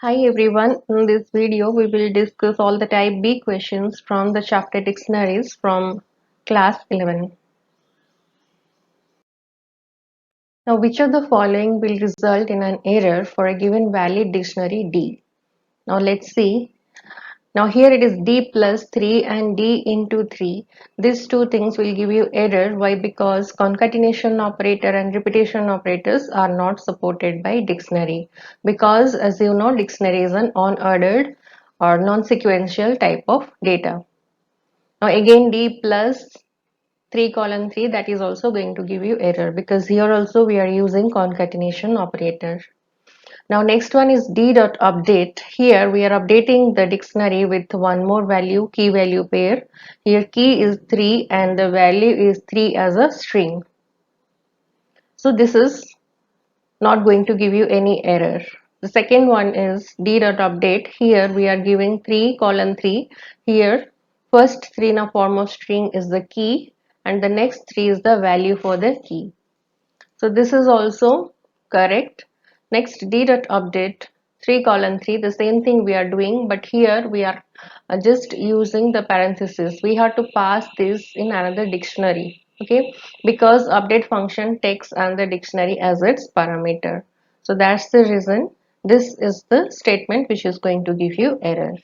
Hi everyone, in this video we will discuss all the type B questions from the chapter dictionaries from class 11. Now which of the following will result in an error for a given valid dictionary D? Now let's see. Now here it is D plus 3 and D into 3. These two things will give you error. Why? Because concatenation operator and repetition operators are not supported by dictionary. Because as you know, dictionary is an unordered or non-sequential type of data. Now again D plus 3 colon 3, that is also going to give you error because here also we are using concatenation operator. Now next one is d dot update. Here we are updating the dictionary with one more value, key value pair. Here key is 3 and the value is 3 as a string. So this is not going to give you any error. The second one is d dot update. Here we are giving 3 colon 3. Here first 3 in a form of string is the key and the next 3 is the value for the key. So this is also correct. Next d dot update 3 colon 3, the same thing we are doing, but here we are just using the parenthesis. We have to pass this in another dictionary, okay, because update function takes another dictionary as its parameter. So that's the reason this is the statement which is going to give you error.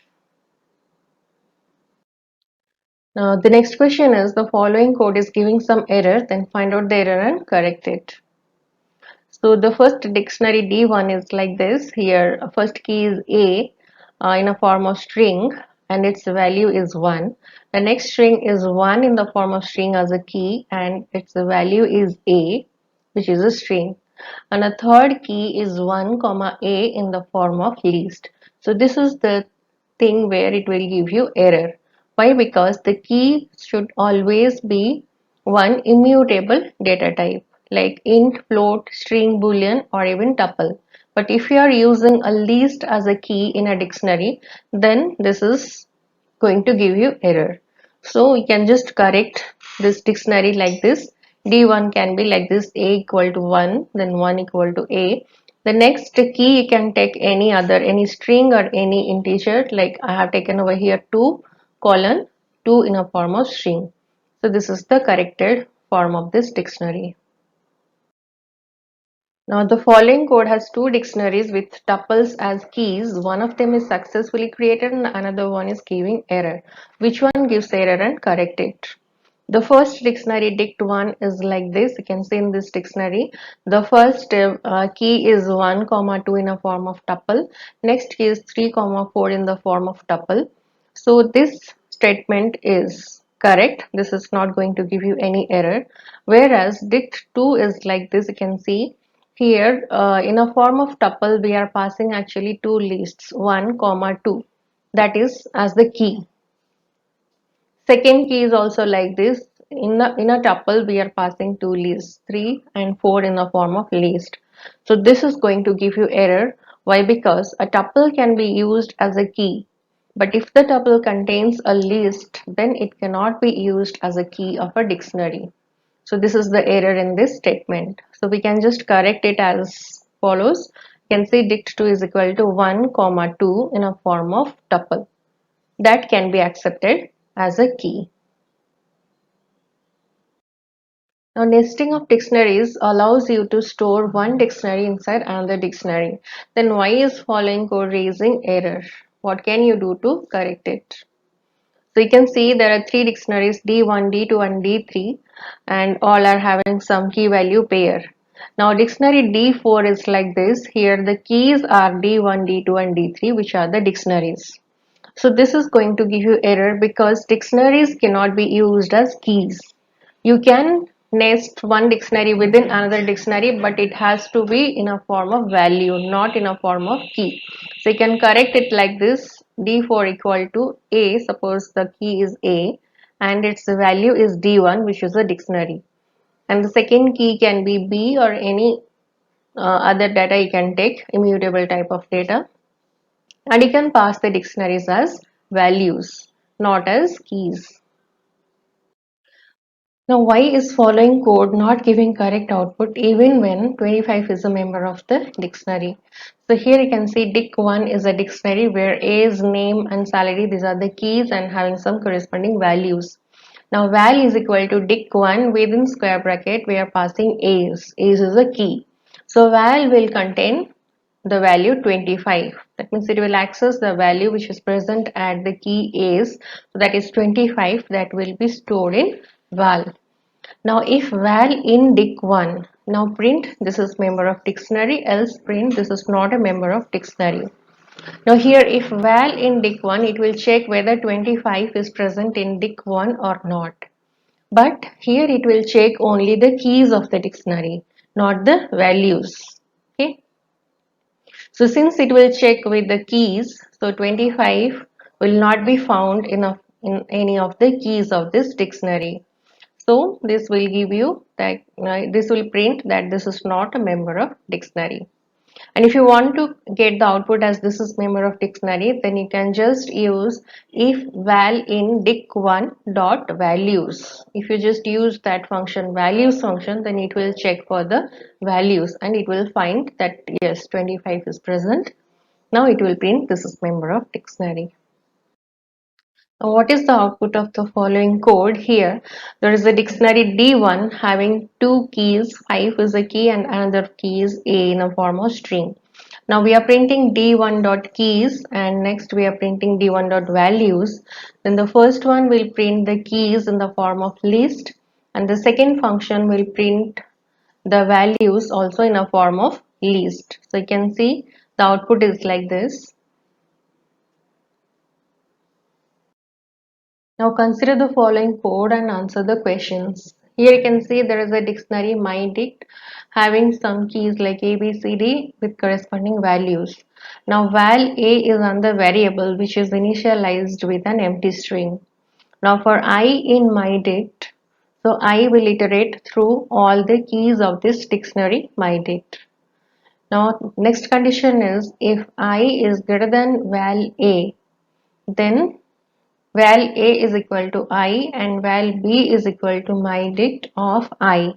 Now the next question is the following code is giving some error, then find out the error and correct it. So the first dictionary D1 is like this. Here first key is A in a form of string and its value is 1. The next string is 1 in the form of string as a key and its value is A, which is a string. And a third key is 1 comma A in the form of list. So this is the thing where it will give you error. Why? Because the key should always be one immutable data type like int, float, string, boolean or even tuple. But if you are using a list as a key in a dictionary, then this is going to give you error. So we can just correct this dictionary like this. D1 can be like this, A equal to 1, then 1 equal to A. The next key you can take any string or any integer, like I have taken over here 2 colon 2 in a form of string. So this is the corrected form of this dictionary. Now the following code has two dictionaries with tuples as keys. One of them is successfully created and another one is giving error. Which one gives error and correct it? The first dictionary dict1 is like this. You can see in this dictionary the first key is 1 comma 2 in a form of tuple. Next key is 3 comma 4 in the form of tuple. So this statement is correct. This is not going to give you any error. Whereas dict2 is like this. You can see here in a form of tuple we are passing actually two lists 1 comma 2, that is as the key. Second key is also like this. In a tuple we are passing two lists 3 and 4 in the form of list. So this is going to give you error. Why? Because a tuple can be used as a key, but if the tuple contains a list then it cannot be used as a key of a dictionary. So this is the error in this statement. So we can just correct it as follows. You can say dict2 is equal to 1 comma 2 in a form of tuple. That can be accepted as a key. Now nesting of dictionaries allows you to store one dictionary inside another dictionary. Then why is following code raising error? What can you do to correct it? So you can see there are three dictionaries D1, D2 and D3 and all are having some key value pair. Now dictionary D4 is like this. Here the keys are D1, D2 and D3 which are the dictionaries. So this is going to give you error because dictionaries cannot be used as keys. You can nest one dictionary within another dictionary, but it has to be in a form of value, not in a form of key. So you can correct it like this. D4 equal to A, suppose the key is A and its value is D1 which is a dictionary. And the second key can be B or any other data you can take, immutable type of data. And you can pass the dictionaries as values, not as keys. Now, why is following code not giving correct output even when 25 is a member of the dictionary? So here you can see dic1 is a dictionary where A's name and salary, these are the keys and having some corresponding values. Now val is equal to dic1 within square bracket we are passing A's. A's is a key. So val will contain the value 25. That means it will access the value which is present at the key A's. So that is 25 that will be stored in val. Now if val in dic1, now print this is member of dictionary, else print this is not a member of dictionary. Now here if val in dic1, it will check whether 25 is present in dic1 or not. But here it will check only the keys of the dictionary, not the values. Okay. So since it will check with the keys, so 25 will not be found in any of the keys of this dictionary. So this will give you that this will print that this is not a member of dictionary. And if you want to get the output as this is member of dictionary, then you can just use if val in dic1 dot values. If you just use that function values function, then it will check for the values and it will find that yes 25 is present. Now it will print this is member of dictionary. Now, what is the output of the following code? Here, there is a dictionary D1 having two keys, 5 is a key and another key is A in a form of string. Now we are printing D1 dot keys and next we are printing D1 dot values. Then the first one will print the keys in the form of list and the second function will print the values also in a form of list. So you can see the output is like this. Now consider the following code and answer the questions. Here you can see there is a dictionary mydict having some keys like A, B, C, D with corresponding values. Now val A is another variable which is initialized with an empty string. Now for I in mydict, so I will iterate through all the keys of this dictionary mydict. Now next condition is if I is greater than val A, then val A is equal to I and val B is equal to mydict of I.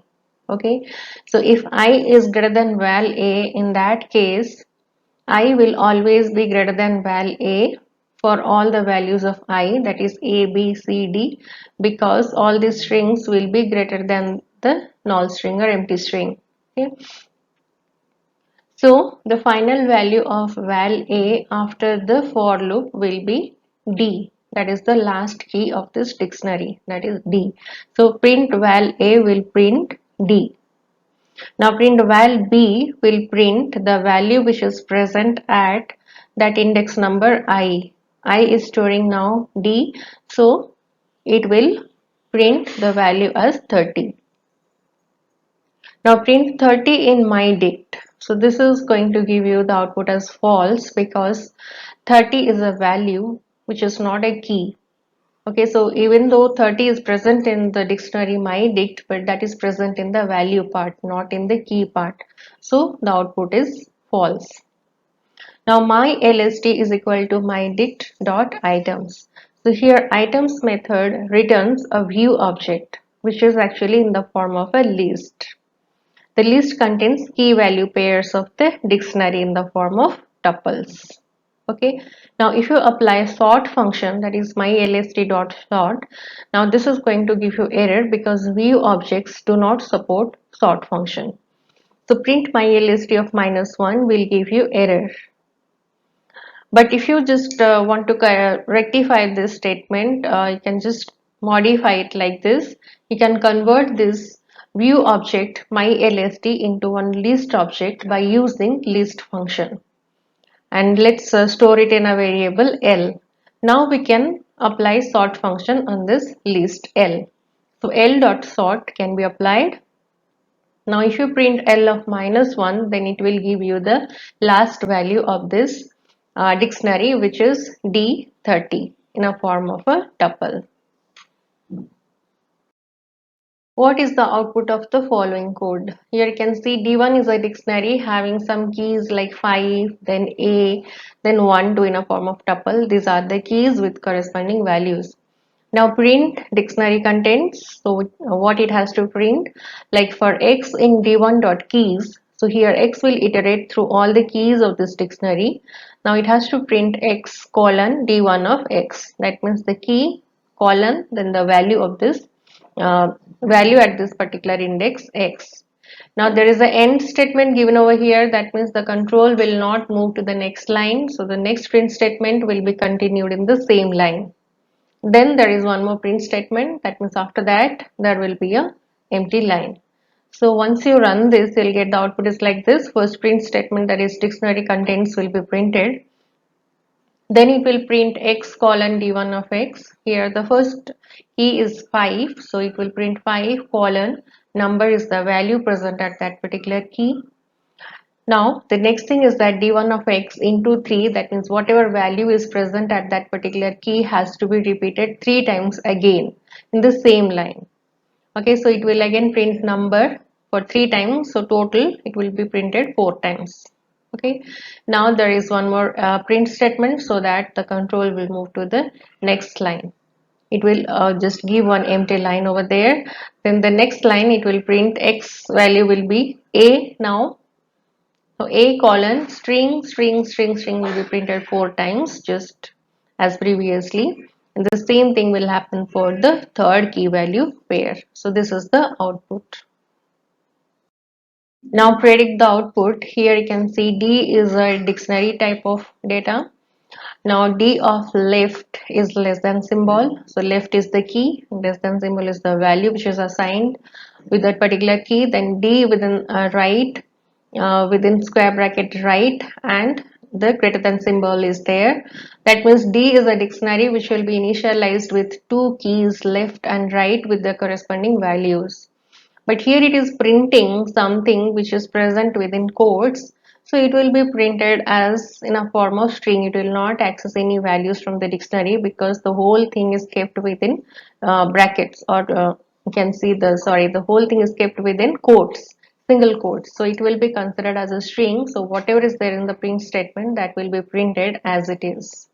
Okay, so if I is greater than val A, in that case I will always be greater than val A for all the values of I, that is A, B, C, D, because all these strings will be greater than the null string or empty string. Okay. So the final value of val A after the for loop will be D. That is the last key of this dictionary. That is D. So print val A will print D. Now print val B will print the value which is present at that index number I. I is storing now D. So it will print the value as 30. Now print 30 in mydict. So this is going to give you the output as false because 30 is a value which is not a key. Okay, so even though 30 is present in the dictionary mydict, but that is present in the value part, not in the key part. So the output is false. Now my LST is equal to mydict dot items. So here items method returns a view object, which is actually in the form of a list. The list contains key value pairs of the dictionary in the form of tuples. Okay. Now if you apply sort function, that is mylst.sort, now this is going to give you error because view objects do not support sort function. So print mylst of -1 will give you error. But if you just want to rectify this statement, you can just modify it like this. You can convert this view object mylst into one list object by using list function. And let's store it in a variable L. Now we can apply sort function on this list L. So L dot sort can be applied. Now if you print L of -1, then it will give you the last value of this dictionary, which is D30 in a form of a tuple. What is the output of the following code? Here you can see D1 is a dictionary having some keys like 5, then A, then 1, 2 in a form of tuple. These are the keys with corresponding values. Now print dictionary contents. So what it has to print, like for x in d1.keys. So here x will iterate through all the keys of this dictionary. Now it has to print x colon d1 of x. That means the key colon then the value of this value at this particular index x. Now there is an end statement given over here. That means the control will not move to the next line. So the next print statement will be continued in the same line. Then there is one more print statement. That means after that there will be a empty line. So once you run this, you'll get the output is like this. First print statement, that is dictionary contents, will be printed. Then it will print x colon d1 of x. Here the first key is 5. So it will print 5 colon number is the value present at that particular key. Now the next thing is that d1 of x into 3, that means whatever value is present at that particular key has to be repeated 3 times again in the same line. Okay, so it will again print number for 3 times, so total it will be printed 4 times. Okay, now there is one more print statement so that the control will move to the next line. It will just give one empty line over there. Then the next line it will print x value will be a now. So a colon string will be printed 4 times just as previously. And the same thing will happen for the third key value pair. So this is the output. Now predict the output. Here you can see D is a dictionary type of data. Now D of left is less than symbol. So left is the key, less than symbol is the value which is assigned with that particular key. Then D within right, within square bracket right, and the greater than symbol is there. That means D is a dictionary which will be initialized with two keys left and right with the corresponding values. But here it is printing something which is present within quotes. So it will be printed as in a form of string. It will not access any values from the dictionary because the whole thing is kept within brackets, or you can see the whole thing is kept within quotes, single quotes. So it will be considered as a string. So whatever is there in the print statement, that will be printed as it is.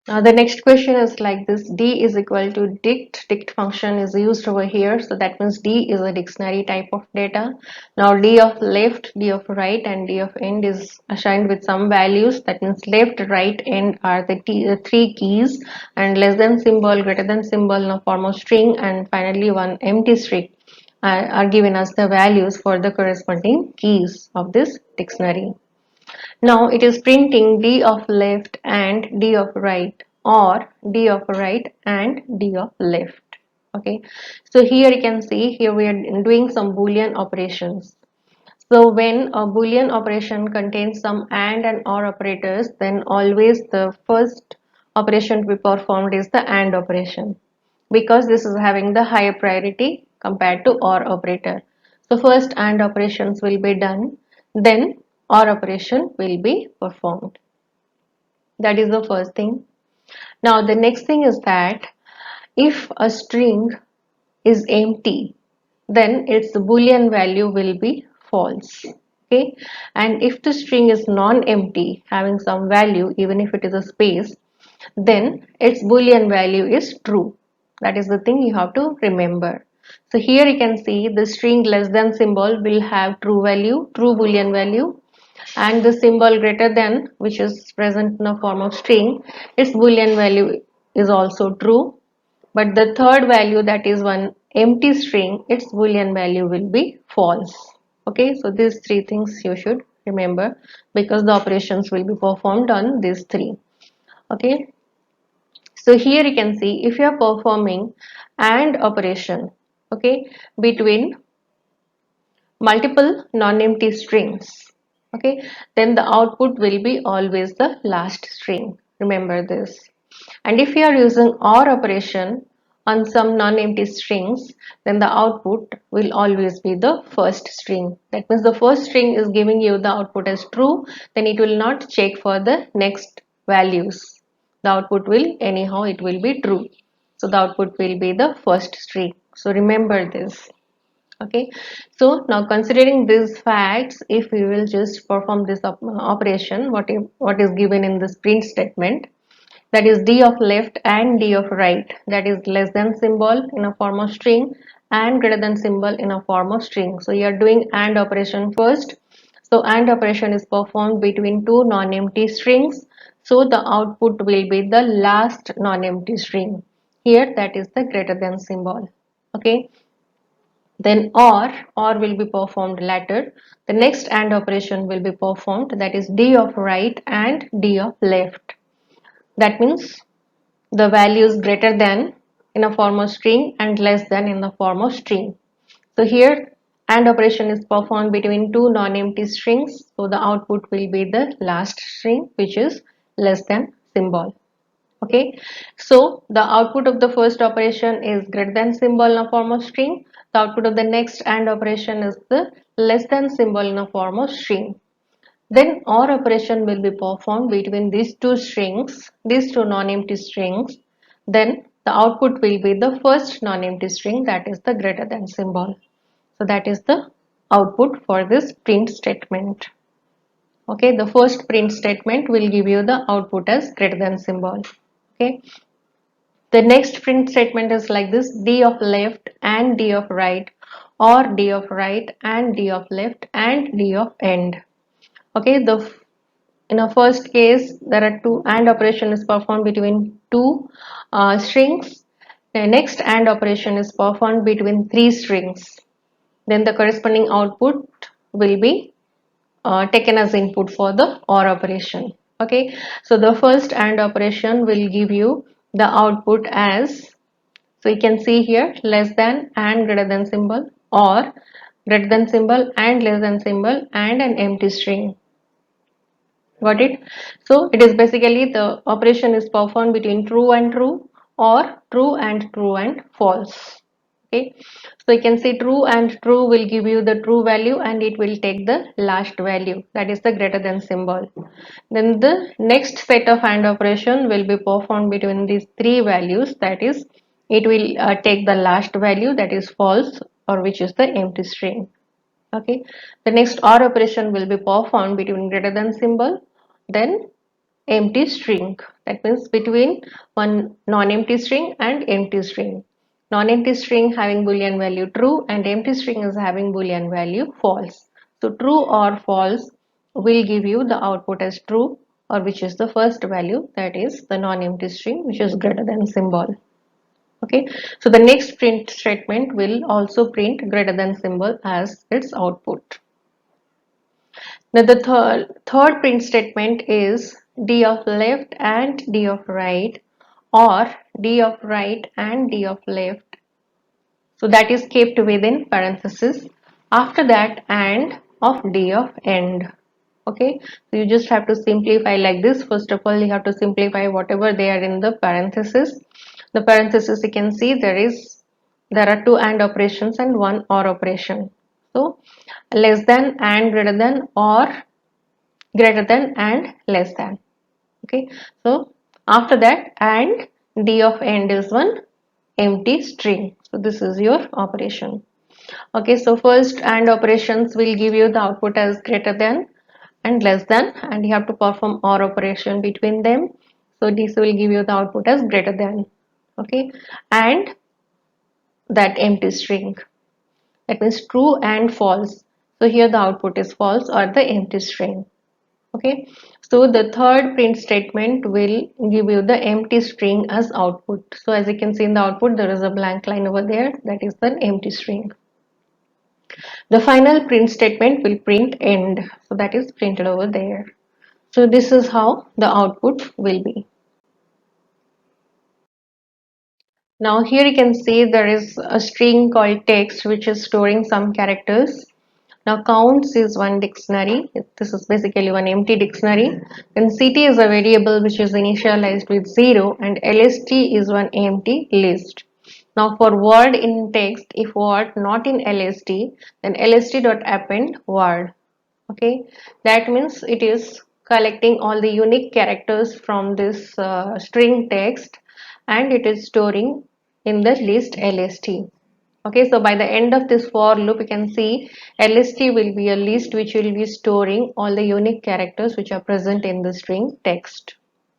Now the next question is like this: D is equal to dict. Dict function is used over here. So that means D is a dictionary type of data. Now D of left, D of right, and D of end is assigned with some values. That means left, right, end are the three keys, and less than symbol, greater than symbol in the form of string, and finally one empty string are given as the values for the corresponding keys of this dictionary. Now it is printing D of left and D of right, or D of right and D of left. Okay, so here you can see, here we are doing some Boolean operations. So when a Boolean operation contains some and or operators, then always the first operation to be performed is the and operation, because this is having the higher priority compared to or operator. So first and operations will be done, then or operation will be performed. That is the first thing. Now the next thing is that if a string is empty, then its Boolean value will be false. Okay, and if the string is non-empty, having some value, even if it is a space, then its Boolean value is true. That is the thing you have to remember. So here you can see the string less than symbol will have true value, true Boolean value, and the symbol greater than, which is present in the form of string, its Boolean value is also true. But the third value, that is one empty string, its Boolean value will be false. Okay, so these three things you should remember, because the operations will be performed on these three. Okay, so here you can see, if you are performing AND operation, okay, between multiple non-empty strings, okay, then the output will be always the last string. Remember this. And if you are using OR operation on some non-empty strings, then the output will always be the first string. That means the first string is giving you the output as true, then it will not check for the next values. The output will anyhow, it will be true. So the output will be the first string. So remember this. Okay, so now considering these facts, if we will just perform this operation, what is given in this print statement, that is d of left and d of right, that is less than symbol in a form of string and greater than symbol in a form of string. So you are doing AND operation first. So AND operation is performed between two non-empty strings. So the output will be the last non-empty string. Here that is the greater than symbol. Okay. Then OR will be performed later. The next AND operation will be performed, that is D of right and D of left. That means the value is greater than in a form of string and less than in the form of string. So here AND operation is performed between two non-empty strings. So the output will be the last string, which is less than symbol. Okay, so the output of the first operation is greater than symbol in a form of string. The output of the next AND operation is the less than symbol in a form of string. Then OR operation will be performed between these two strings, these two non-empty strings. Then the output will be the first non-empty string, that is the greater than symbol. So that is the output for this print statement. Okay, the first print statement will give you the output as greater than symbol. Okay, the next print statement is like this: d of left and d of right, or d of right and d of left and d of end. Okay, in a first case there are two AND operation is performed between two strings. The next AND operation is performed between three strings. Then the corresponding output will be taken as input for the OR operation. Okay, so the first AND operation will give you the output as, so you can see here, less than and greater than symbol, or greater than symbol and less than symbol and an empty string. Got it? So it is basically the operation is performed between true and true, or true and false. Okay, so you can see true and true will give you the true value and it will take the last value, that is the greater than symbol. Then the next set of AND operation will be performed between these three values, that is it will take the last value, that is false, or which is the empty string. Okay, the next OR operation will be performed between greater than symbol, then empty string, that means between one non-empty string and empty string. Non-empty string having boolean value true and empty string is having boolean value false. So true or false will give you the output as true, or which is the first value, that is the non-empty string which is greater than symbol. Okay, so the next print statement will also print greater than symbol as its output. Now the third print statement is d of left and d of right, or d of right and d of left. So that is kept within parenthesis. After that, and of d of end. Okay, so you just have to simplify like this. First of all, you have to simplify whatever they are in the parenthesis. The parenthesis, you can see there are two AND operations and one OR operation. So less than and greater than, or greater than and less than. Okay, so after that, and d of end is one empty string. So this is your operation. Okay, so first AND operations will give you the output as greater than and less than, and you have to perform OR operation between them. So this will give you the output as greater than. Okay, and that empty string, that means true and false. So here the output is false or the empty string. Okay, so the third print statement will give you the empty string as output. So as you can see in the output, there is a blank line over there, that is the empty string. The final print statement will print end, so that is printed over there. So this is how the output will be. Now here you can see there is a string called text which is storing some characters. Now counts is one dictionary. This is basically one empty dictionary. Then CT is a variable which is initialized with 0, and LST is one empty list. Now for word in text, if word not in LST, then lst.append word. Okay, that means it is collecting all the unique characters from this string text, and it is storing in the list lst. Okay, so by the end of this for loop, you can see lst will be a list which will be storing all the unique characters which are present in the string text.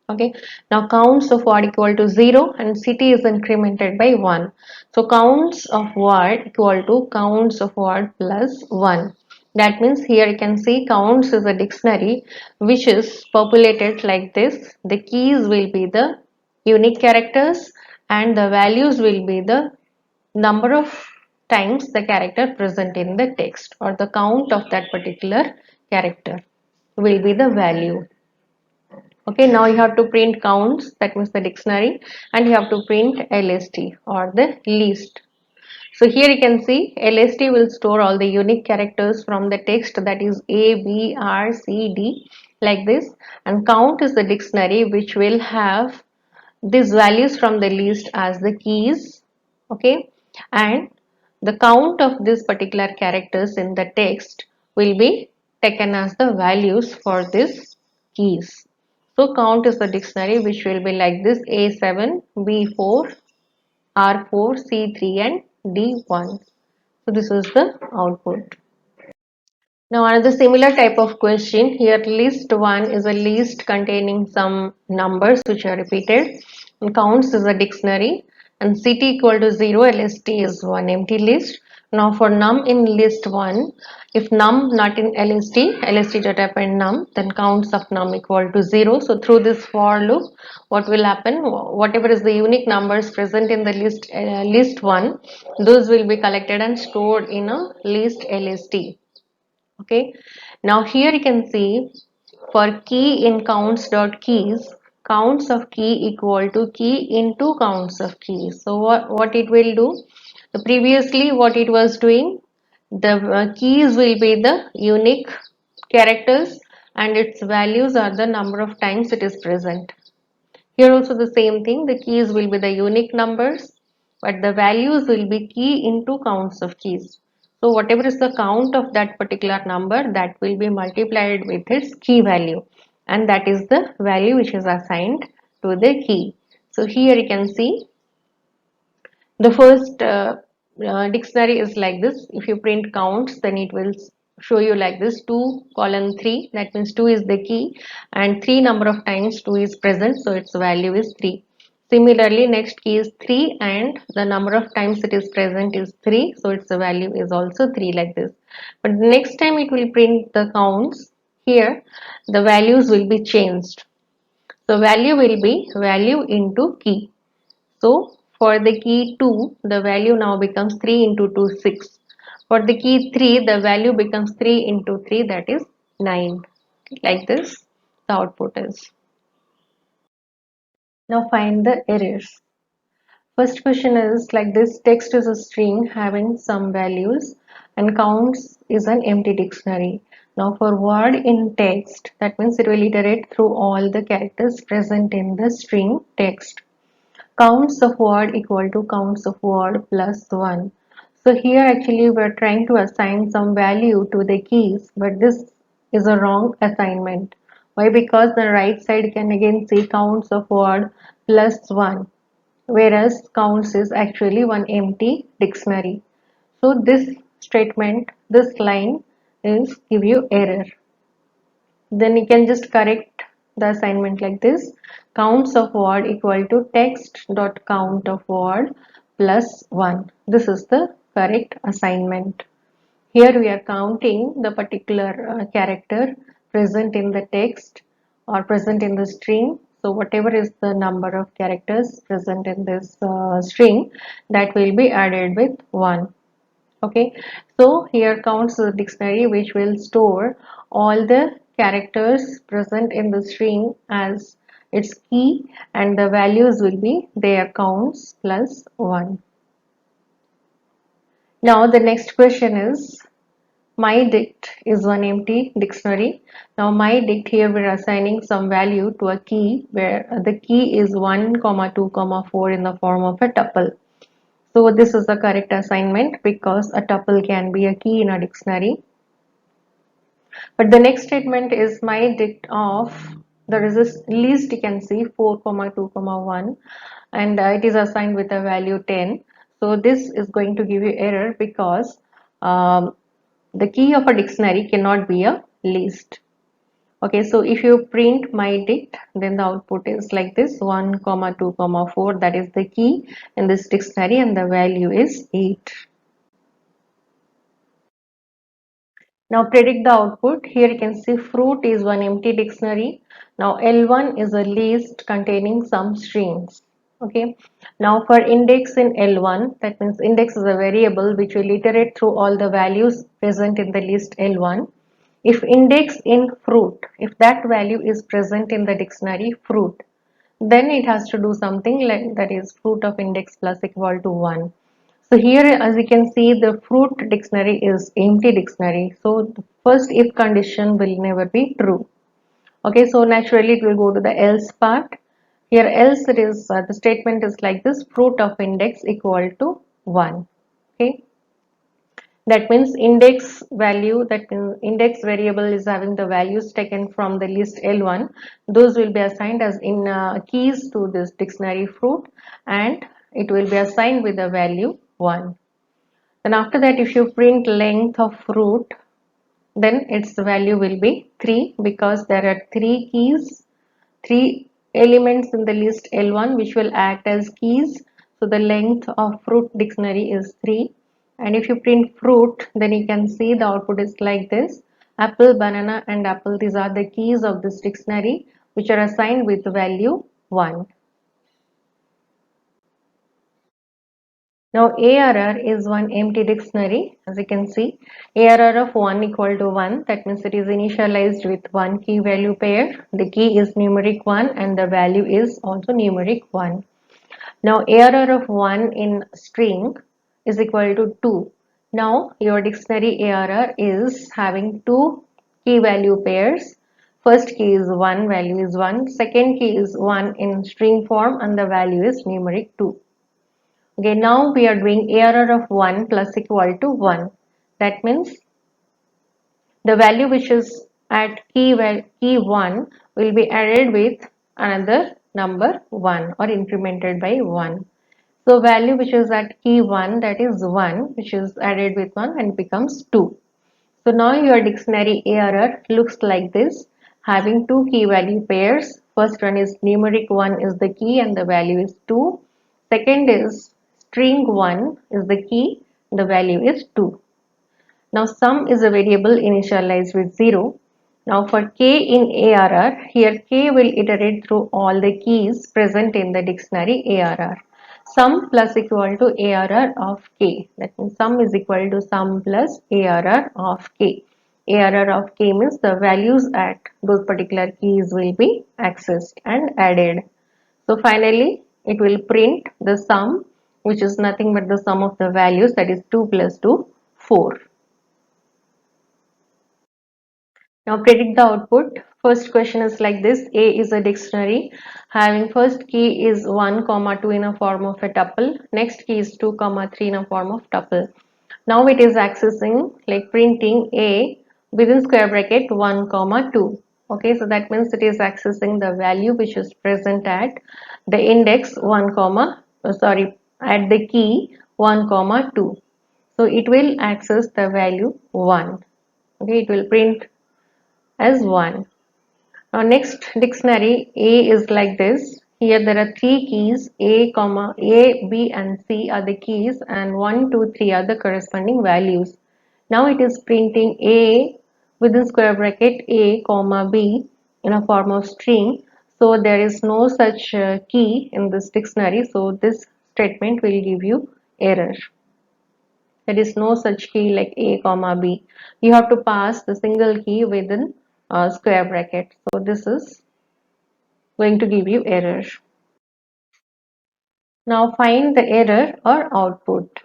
Okay, now counts of word equal to 0 and city is incremented by 1. So counts of word equal to counts of word plus 1. That means here you can see counts is a dictionary which is populated like this. The keys will be the unique characters and the values will be the number of times the character present in the text, or the count of that particular character will be the value. Okay, now you have to print counts, that means the dictionary, and you have to print LST or the list. So here you can see LST will store all the unique characters from the text, that is A, B, R, C, D, like this, and count is the dictionary which will have these values from the list as the keys. Okay, and the count of this particular characters in the text will be taken as the values for these keys. So count is the dictionary which will be like this: A7, B4, R4, C3 and D1. So this is the output. Now another similar type of question here. List 1 is a list containing some numbers which are repeated, and counts is a dictionary, and city equal to 0, lst is one empty list. Now for num in list 1, if num not in lst dot append num, then counts of num equal to 0. So through this for loop, what will happen, whatever is the unique numbers present in the list 1, those will be collected and stored in a list lst. Okay, now here you can see for key in counts dot keys, counts of key equal to key into counts of keys. So what it will do, previously what it was doing, the keys will be the unique characters and its values are the number of times it is present. Here also the same thing, the keys will be the unique numbers, but the values will be key into counts of keys. So whatever is the count of that particular number, that will be multiplied with its key value, and that is the value which is assigned to the key. So here you can see the first dictionary is like this. If you print counts, then it will show you like this: 2 colon 3, that means 2 is the key and 3 number of times 2 is present, so its value is 3. Similarly, next key is 3 and the number of times it is present is 3, so its value is also 3, like this. But next time it will print the counts, here the values will be changed. So value will be value into key. So for the key 2, the value now becomes 3 into 2, 6. For the key 3, the value becomes 3 into 3, that is 9. Like this, the output is. Now find the errors. First question is like this: text is a string having some values and counts is an empty dictionary. Now for word in text, that means it will iterate through all the characters present in the string text. Counts of word equal to counts of word plus 1. So here actually we are trying to assign some value to the keys, but this is a wrong assignment. Why? Because the right side can again say counts of word plus 1, whereas counts is actually one empty dictionary. So this statement, this line is give you error. Then you can just correct the assignment like this: counts of word equal to text dot count of word plus 1. This is the correct assignment. Here we are counting the particular character present in the text or present in the string. So whatever is the number of characters present in this string, that will be added with 1. Okay, so here counts the dictionary which will store all the characters present in the string as its key, and the values will be their counts plus 1. Now the next question is, my dict is one empty dictionary. Now my dict, here we are assigning some value to a key where the key is 1, 2, 4 in the form of a tuple. So this is the correct assignment because a tuple can be a key in a dictionary. But the next statement is my dict of, there is a list you can see 4, 2, 1, and it is assigned with a value 10. So this is going to give you error because the key of a dictionary cannot be a list. Okay, so if you print my dict, then the output is like this: 1, comma 2, comma 4. That is the key in this dictionary, and the value is 8. Now predict the output. Here you can see fruit is one empty dictionary. Now L1 is a list containing some strings. Okay. Now for index in L1, that means index is a variable which will iterate through all the values present in the list L1. If index in fruit, if that value is present in the dictionary fruit, then it has to do something like that is fruit of index plus equal to 1. So here as you can see, the fruit dictionary is empty dictionary. So the first if condition will never be true. Okay, so naturally it will go to the else part. Here else it is the statement is like this: fruit of index equal to 1. Okay, that means index value, that means index variable is having the values taken from the list L1. Those will be assigned as in keys to this dictionary fruit, and it will be assigned with the value 1. Then after that, if you print length of fruit, then its value will be 3, because there are 3 keys, 3 elements in the list L1 which will act as keys. So the length of fruit dictionary is 3. And if you print fruit, then you can see the output is like this: apple, banana and apple. These are the keys of this dictionary which are assigned with value 1. Now ARR is one empty dictionary. As you can see, ARR of 1 equal to 1. That means it is initialized with one key value pair. The key is numeric 1 and the value is also numeric 1. Now ARR of 1 in string is equal to 2. Now your dictionary ARR is having two key value pairs. First key is 1, value is 1. Second key is 1 in string form and the value is numeric 2. Okay, now we are doing ARR of 1 plus equal to 1. That means the value which is at key 1 will be added with another number 1 or incremented by 1. So value which is at key 1, that is 1, which is added with 1 and becomes 2. So now your dictionary ARR looks like this, having two key value pairs. First one is numeric 1 is the key and the value is 2. Second is string 1 is the key, the value is 2. Now sum is a variable initialized with 0. Now for k in ARR, here k will iterate through all the keys present in the dictionary ARR. Sum plus equal to ARR of k. That means sum is equal to sum plus ARR of k. ARR of k means the values at those particular keys will be accessed and added. So finally it will print the sum, which is nothing but the sum of the values, that is 2 plus 2, 4. Now predict the output. First question is like this: A is a dictionary having first key is 1 comma 2 in a form of a tuple, next key is 2 comma 3 in a form of tuple. Now it is accessing, like printing A within square bracket 1 comma 2. Okay, so that means it is accessing the value which is present at the index 1 comma at the key 1 comma 2. So it will access the value 1. Okay, it will print as 1. Now next dictionary A is like this. Here there are three keys: A, comma A, B and C are the keys, and 1, 2, 3 are the corresponding values. Now it is printing A within square bracket A, comma B in a form of string. So there is no such key in this dictionary. So this statement will give you error. There is no such key like A comma B. You have to pass the single key within square bracket. So this is going to give you error. Now find the error or output.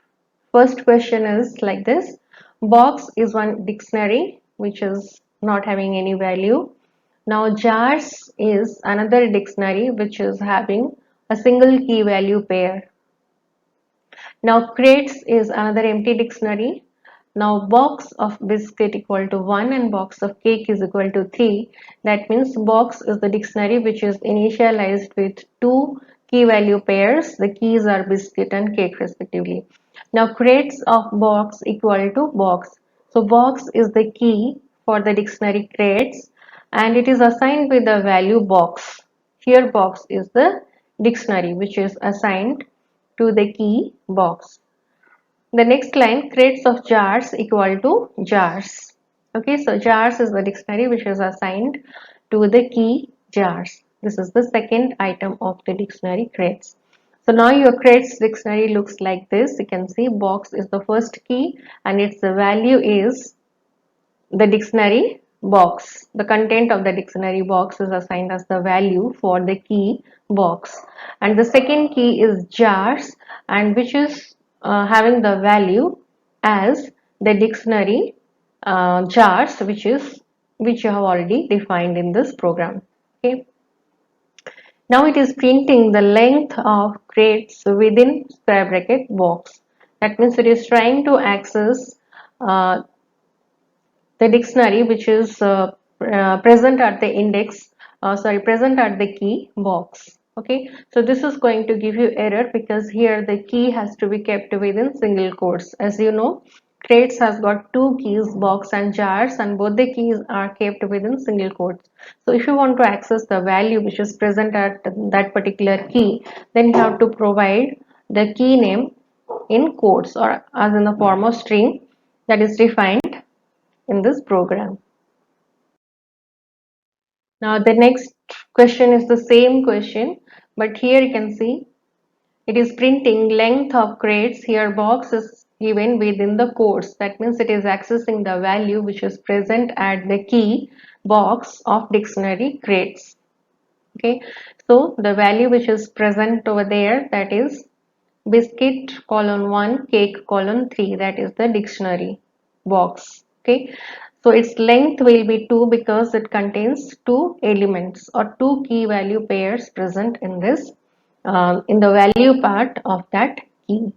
First question is like this: box is one dictionary which is not having any value. Now jars is another dictionary which is having a single key value pair. Now crates is another empty dictionary. Now box of biscuit equal to 1 and box of cake is equal to 3. That means box is the dictionary which is initialized with two key value pairs. The keys are biscuit and cake respectively. Now crates of box equal to box. So box is the key for the dictionary crates. and it is assigned with the value box. Here box is the dictionary which is assigned to the key box. The next line, crates of jars equal to jars. Okay, so jars is the dictionary which is assigned to the key jars. This is the second item of the dictionary, crates. So now your crates dictionary looks like this. You can see box is the first key and its value is the dictionary box. The content of the dictionary box is assigned as the value for the key box. And the second key is jars, and which is having the value as the dictionary jars, which you have already defined in this program. Okay. Now it is printing the length of crates within square bracket box. That means it is trying to access uh, the dictionary which is present at the index, present at the key box. Okay, so this is going to give you error because here the key has to be kept within single quotes. As you know, crates has got two keys, box and jars, and both the keys are kept within single quotes. So if you want to access the value which is present at that particular key, then you have to provide the key name in quotes or as in the form of string that is defined in this program. Now the next question is the same question, but here you can see it is printing length of crates. Here box is given within the quotes. That means it is accessing the value which is present at the key box of dictionary crates. Okay, so the value which is present over there, that is biscuit colon 1, cake colon 3, that is the dictionary box. Okay, so its length will be 2 because it contains two elements or two key value pairs present in this in the value part of that key.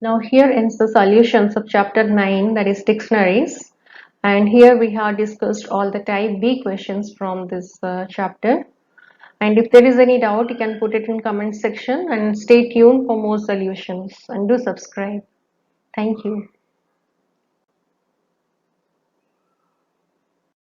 Now here ends the solutions of chapter 9, that is dictionaries, and here we have discussed all the type B questions from this chapter. And if there is any doubt, you can put it in comment section, and stay tuned for more solutions and do subscribe. Thank you.